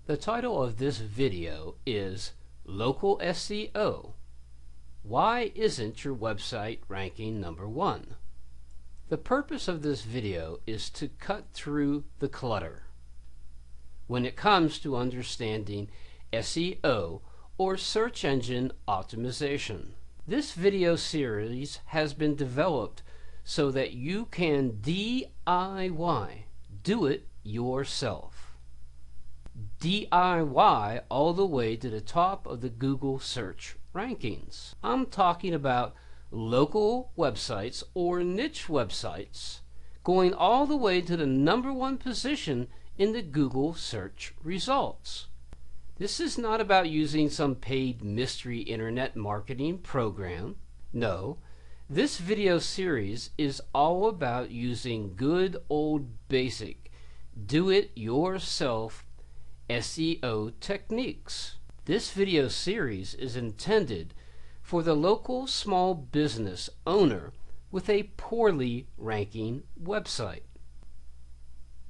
The title of this video is Local SEO. Why isn't your website ranking #1? The purpose of this video is to cut through the clutter when it comes to understanding SEO or search engine optimization. This video series has been developed so that you can DIY, do it yourself. DIY all the way to the top of the Google search rankings. I'm talking about local websites or niche websites going all the way to the #1 position in the Google search results. This is not about using some paid mystery internet marketing program. No, this video series is all about using good old basic do-it-yourself SEO techniques. This video series is intended for the local small business owner with a poorly ranking website.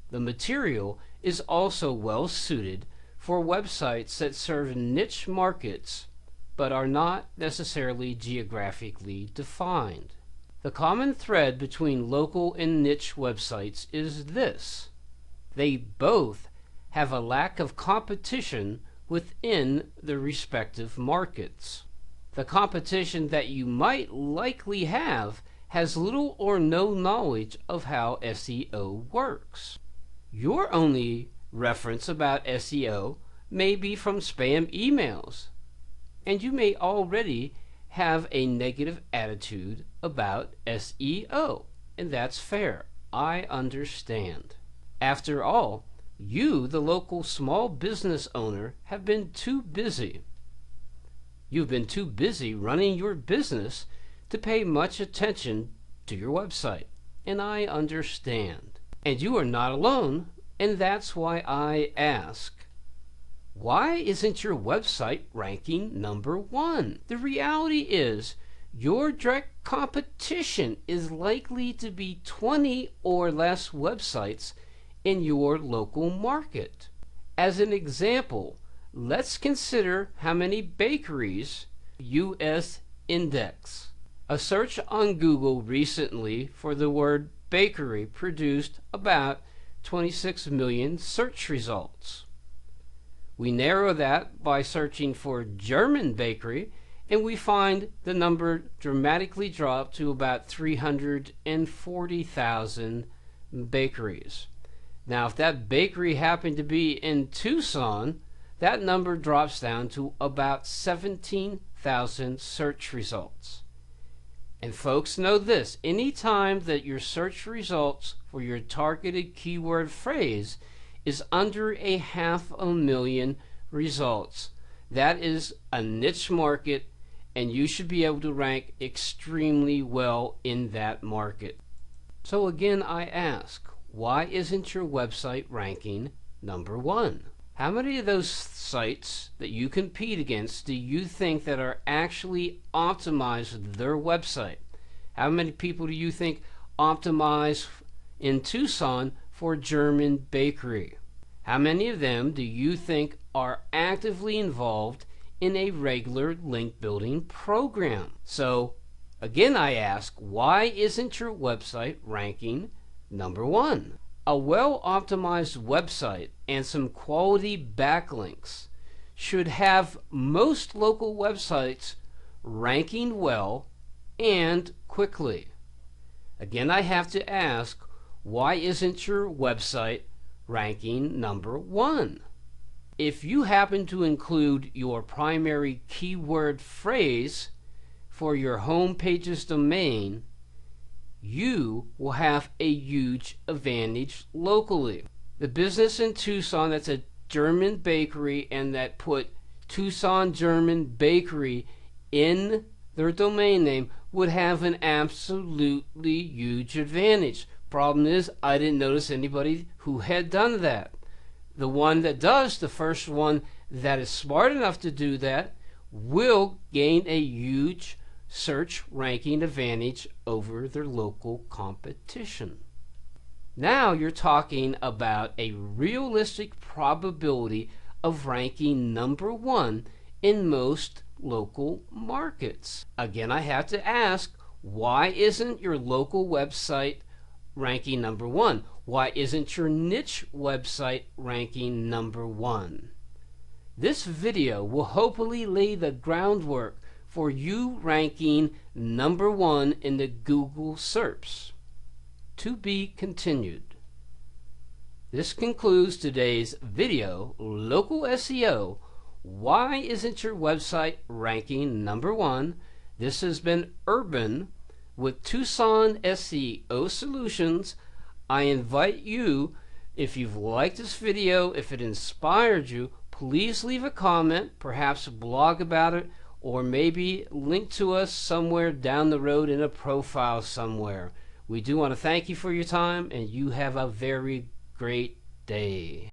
The material is also well suited for websites that serve niche markets but are not necessarily geographically defined. The common thread between local and niche websites is this: they both have a lack of competition within the respective markets. The competition that you might likely have has little or no knowledge of how SEO works. Your only reference about SEO may be from spam emails, and you may already have a negative attitude about SEO, and that's fair. I understand. After all, you, the local small business owner, have been too busy. You've been too busy running your business to pay much attention to your website, and I understand. And you are not alone, and that's why I ask, why isn't your website ranking #1? The reality is your direct competition is likely to be 20 or less websites in your local market. As an example, let's consider how many bakeries U.S. index. A search on Google recently for the word bakery produced about 26 million search results. We narrow that by searching for German bakery, and we find the number dramatically dropped to about 340,000 bakeries. Now, if that bakery happened to be in Tucson, that number drops down to about 17,000 search results. And folks, know this: anytime that your search results for your targeted keyword phrase is under 500,000 results, that is a niche market, and you should be able to rank extremely well in that market. So again, I ask, why isn't your website ranking #1? How many of those sites that you compete against do you think that are actually optimized their website? How many people do you think optimize in Tucson for German bakery? How many of them do you think are actively involved in a regular link building program? So again, I ask, why isn't your website ranking #1? A well-optimized website and some quality backlinks should have most local websites ranking well and quickly. Again, I have to ask, why isn't your website ranking #1? If you happen to include your primary keyword phrase for your home page's domain, you will have a huge advantage locally. The business in Tucson that's a German bakery and that put Tucson German Bakery in their domain name would have an absolutely huge advantage. Problem is, I didn't notice anybody who had done that. The one that does, the first one that is smart enough to do that, will gain a huge search ranking advantage over their local competition. Now you're talking about a realistic probability of ranking #1 in most local markets. Again, I have to ask, why isn't your local website ranking #1? Why isn't your niche website ranking #1? This video will hopefully lay the groundwork for you ranking #1 in the Google SERPs. To be continued. This concludes today's video, Local SEO. Why isn't your website ranking #1? This has been Urban with Tucson SEO Solutions. I invite you, if you've liked this video, if it inspired you, please leave a comment, perhaps blog about it, or maybe link to us somewhere down the road in a profile somewhere. We do want to thank you for your time, and you have a very great day.